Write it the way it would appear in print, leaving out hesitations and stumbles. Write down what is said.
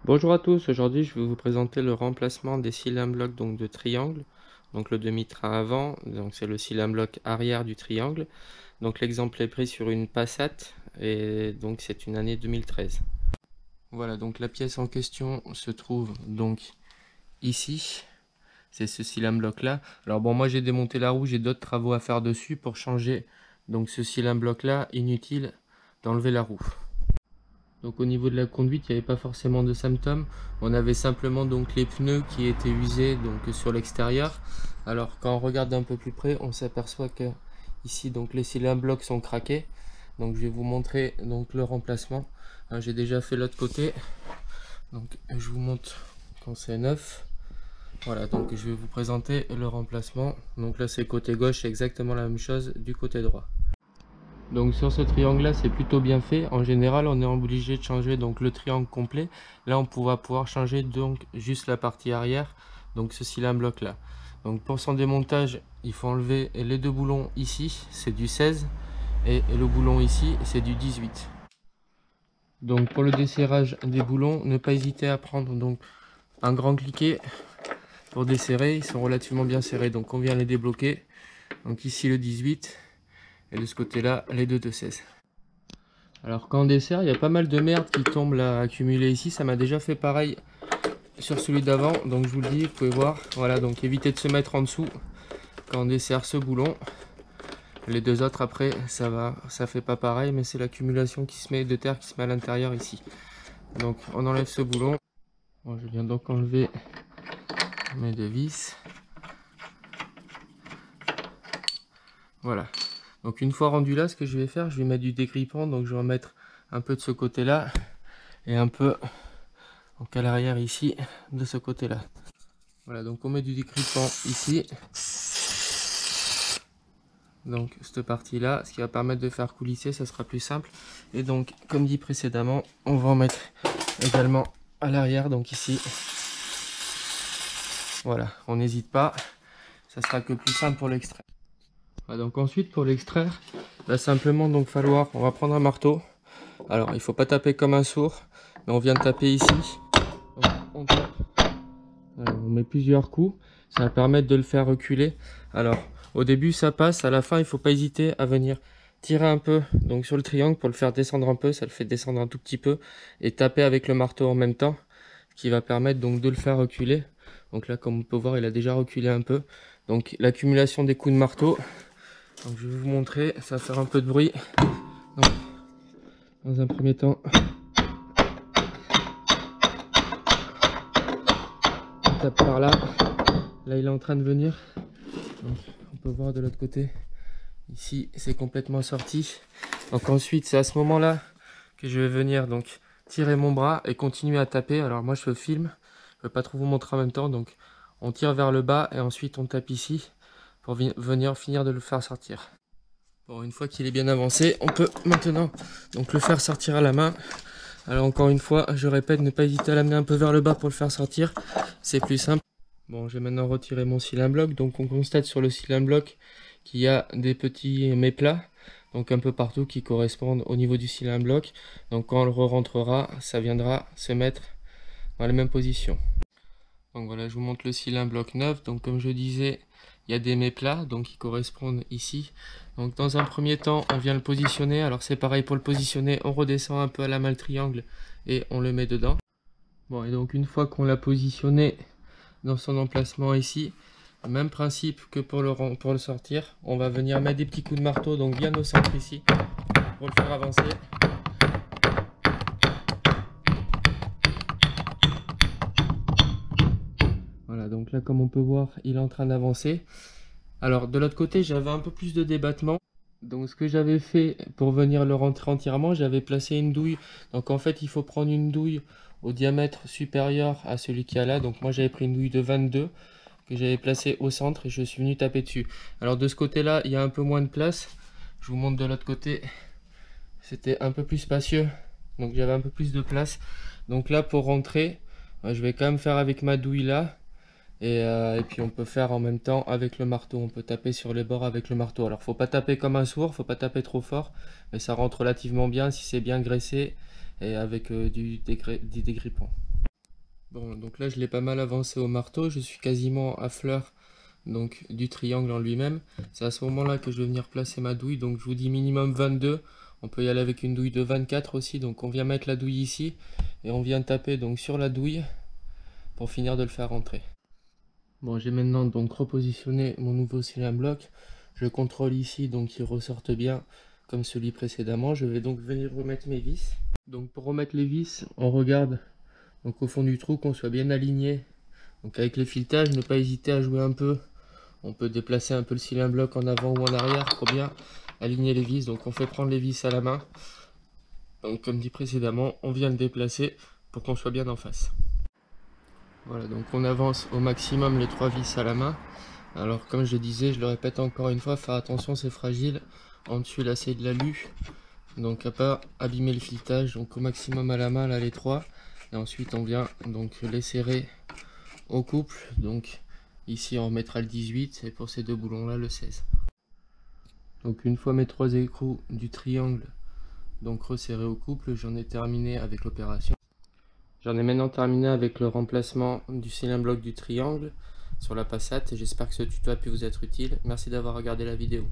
Bonjour à tous, aujourd'hui je vais vous présenter le remplacement des cylindres blocs donc de triangle. Donc le demi-train avant, donc c'est le cylindre bloc arrière du triangle. Donc l'exemple est pris sur une Passat et donc c'est une année 2013. Voilà, donc la pièce en question se trouve donc ici. C'est ce cylindre bloc là. Alors bon, moi j'ai démonté la roue, j'ai d'autres travaux à faire dessus pour changer donc ce cylindre bloc là, inutile d'enlever la roue. Donc au niveau de la conduite, il n'y avait pas forcément de symptômes. On avait simplement donc les pneus qui étaient usés donc sur l'extérieur. Alors quand on regarde un peu plus près, on s'aperçoit que ici donc les cylindres blocs sont craqués. Donc je vais vous montrer donc le remplacement. J'ai déjà fait l'autre côté. Donc je vous montre quand c'est neuf. Voilà, donc je vais vous présenter le remplacement. Donc là c'est côté gauche, c'est exactement la même chose du côté droit. Donc sur ce triangle là c'est plutôt bien fait. En général on est obligé de changer donc le triangle complet. Là on va pouvoir changer donc juste la partie arrière, donc ce cylindre bloc là. Donc pour son démontage il faut enlever les deux boulons ici, c'est du 16, et le boulon ici c'est du 18. Donc pour le desserrage des boulons, ne pas hésiter à prendre donc un grand cliquet pour desserrer. Ils sont relativement bien serrés, donc on vient les débloquer. Donc ici le 18 et de ce côté là les deux de 16. Alors quand on dessert, il y a pas mal de merde qui tombe là accumulée ici. Ça m'a déjà fait pareil sur celui d'avant. Donc je vous le dis, vous pouvez voir. Voilà, donc évitez de se mettre en dessous quand on dessert ce boulon. Les deux autres après, ça fait pas pareil, mais c'est l'accumulation qui se met de terre qui se met à l'intérieur ici. Donc on enlève ce boulon. Bon, je viens donc enlever mes deux vis. Voilà. Donc une fois rendu là, ce que je vais faire, je vais mettre du dégrippant. Donc je vais en mettre un peu de ce côté-là et un peu donc à l'arrière ici de ce côté-là. Voilà, donc on met du dégrippant ici. Donc cette partie-là, ce qui va permettre de faire coulisser, ça sera plus simple. Et donc, comme dit précédemment, on va en mettre également à l'arrière, donc ici. Voilà, on n'hésite pas, ça sera que plus simple pour l'extraire. Voilà, donc ensuite pour l'extraire, va simplement donc falloir, on va prendre un marteau. Alors il faut pas taper comme un sourd, mais on vient de taper ici. Donc, on tape. Alors, on met plusieurs coups, ça va permettre de le faire reculer. Alors au début ça passe, à la fin il faut pas hésiter à venir tirer un peu donc sur le triangle pour le faire descendre un peu, ça le fait descendre un tout petit peu, et taper avec le marteau en même temps, ce qui va permettre donc de le faire reculer. Donc là comme on peut voir il a déjà reculé un peu. Donc l'accumulation des coups de marteau, donc je vais vous montrer, ça va faire un peu de bruit. Donc, dans un premier temps, on tape par là. Là il est en train de venir. Donc, on peut voir de l'autre côté. Ici c'est complètement sorti. Donc ensuite c'est à ce moment là que je vais venir donc tirer mon bras et continuer à taper. Alors moi je filme, je ne peux pas trop vous montrer en même temps. Donc on tire vers le bas et ensuite on tape ici pour venir finir de le faire sortir. Bon, une fois qu'il est bien avancé, on peut maintenant donc le faire sortir à la main. Alors encore une fois, je répète, ne pas hésiter à l'amener un peu vers le bas pour le faire sortir, c'est plus simple. Bon, je vais maintenant retirer mon cylindre bloc. Donc on constate sur le cylindre bloc qu'il y a des petits méplats, donc un peu partout, qui correspondent au niveau du cylindre bloc. Donc quand on le rentrera, ça viendra se mettre dans la même position. Donc voilà, je vous montre le cylindre bloc neuf. Donc comme je disais, il y a des méplats donc qui correspondent ici. Donc dans un premier temps, on vient le positionner. Alors c'est pareil pour le positionner, on redescend un peu à la main le triangle et on le met dedans. Bon, et donc une fois qu'on l'a positionné dans son emplacement ici, même principe que pour le sortir, on va venir mettre des petits coups de marteau donc bien au centre ici pour le faire avancer. Voilà, donc là comme on peut voir il est en train d'avancer. Alors de l'autre côté j'avais un peu plus de débattement, donc ce que j'avais fait pour venir le rentrer entièrement, j'avais placé une douille. Donc en fait il faut prendre une douille au diamètre supérieur à celui qu'il y a là. Donc moi j'avais pris une douille de 22 que j'avais placé au centre et je suis venu taper dessus. Alors de ce côté là il y a un peu moins de place, je vous montre de l'autre côté, c'était un peu plus spacieux, donc j'avais un peu plus de place. Donc là pour rentrer, je vais quand même faire avec ma douille là, et puis on peut faire en même temps avec le marteau, on peut taper sur les bords avec le marteau. Alors faut pas taper comme un sourd, faut pas taper trop fort, mais ça rentre relativement bien si c'est bien graissé et avec du dégrippant. Bon, donc là je l'ai pas mal avancé au marteau, je suis quasiment à fleur donc du triangle en lui-même. C'est à ce moment-là que je vais venir placer ma douille, donc je vous dis minimum 22. On peut y aller avec une douille de 24 aussi, donc on vient mettre la douille ici et on vient taper donc sur la douille pour finir de le faire rentrer. Bon, j'ai maintenant donc repositionné mon nouveau cylindre bloc. Je contrôle ici donc qu'il ressorte bien comme celui précédemment. Je vais donc venir remettre mes vis. Donc pour remettre les vis, on regarde donc au fond du trou qu'on soit bien aligné. Donc avec les filetages, ne pas hésiter à jouer un peu. On peut déplacer un peu le cylindre bloc en avant ou en arrière pour bien aligner les vis. Donc on fait prendre les vis à la main. Donc comme dit précédemment, on vient le déplacer pour qu'on soit bien en face. Voilà, donc on avance au maximum les 3 vis à la main. Alors comme je disais, je le répète encore une fois, faire attention, c'est fragile. En dessus là c'est de l'alu, donc à pas abîmer le filetage. Donc au maximum à la main là les 3. Et ensuite on vient donc les serrer au couple. Donc ici on remettra le 18 et pour ces deux boulons là le 16. Donc une fois mes 3 écrous du triangle donc resserrés au couple, j'en ai terminé avec l'opération. J'en ai maintenant terminé avec le remplacement du cylindre bloc du triangle sur la Passat et j'espère que ce tuto a pu vous être utile. Merci d'avoir regardé la vidéo.